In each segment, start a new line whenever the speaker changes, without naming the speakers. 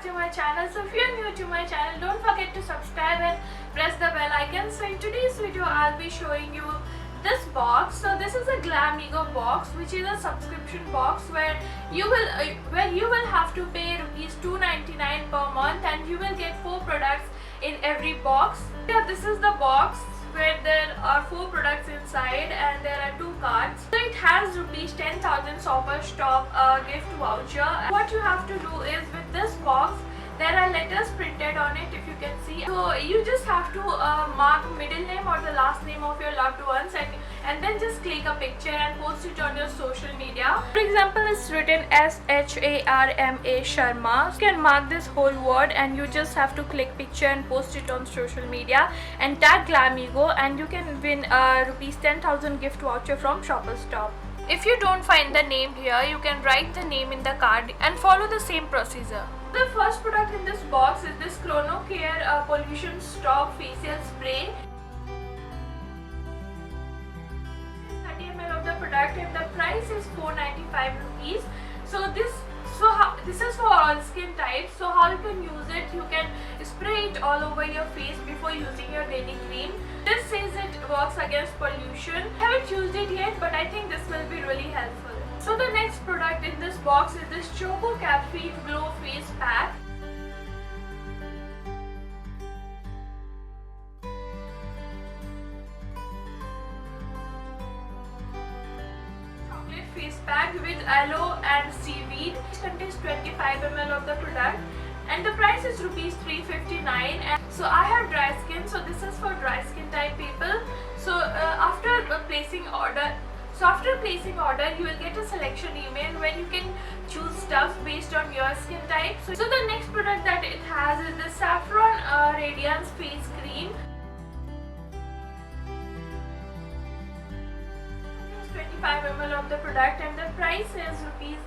back to my channel. So if you're new to my channel, don't forget to subscribe and press the bell icon. So in today's video I'll be showing you this box. So this is a GlamEgo box, which is a subscription box where you will have to pay rupees 299 per month and you will get 4 products in every box. Yeah, this is the box where there are 4 products inside and there are 2 cards. So it has rupees 10,000 Shoppers Stop gift voucher. What you have to do is, with this box there are letters printed on it, if you can see. So you just have to mark middle name or the last name of your loved ones and then just click a picture and post it on your social media. For example, it's written SHARMA Sharma. You can mark this whole word and you just have to click picture and post it on social media and tag GlamEgo, and you can win rupees 10,000 gift voucher from Shoppers Stop. If you don't find the name here, you can write the name in the card and follow the same procedure. The first product in this box is this Chrono Care Pollution Stop Facial Spray. 30 ml of the product and the price is 495 rupees. So this is for all skin types. So how you can use it, you can spray it all over your face before using your daily cream. This says it works against pollution. I haven't used it yet, but I think this will be really helpful. So the next product in this box is this Choco Caffeine Glow Face Pack. Chocolate face pack with aloe and seaweed. It contains 25 ml of the product and the price is rupees 359. And so I have dry skin, so this is for dry skin type people. So after placing order, you will get a selection email where you can choose stuff based on your skin type. So the next product that it has is the Saffron Radiance Face Cream. It's 25 ml of the product and the price is rupees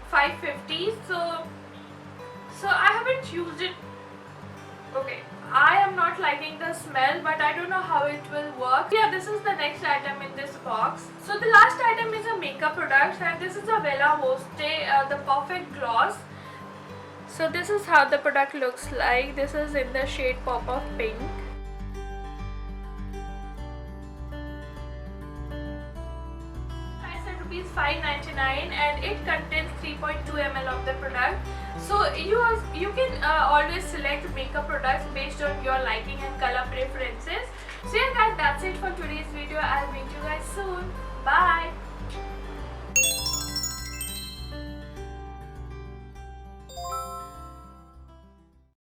550. So I haven't used it. Okay, I am not liking the smell, but I don't know how it will work. Yeah, this is the next item in this box. So the last item is a makeup product, and this is a Bella Hoste, the Perfect Gloss. So this is how the product looks like. This is in the shade Pop of Pink. Price is rupees 599 and it contains 3.2 ml of the product. So you can always select makeup products based on your liking and color preferences. So yeah guys, that's it for today's video. I'll meet you guys soon. Bye.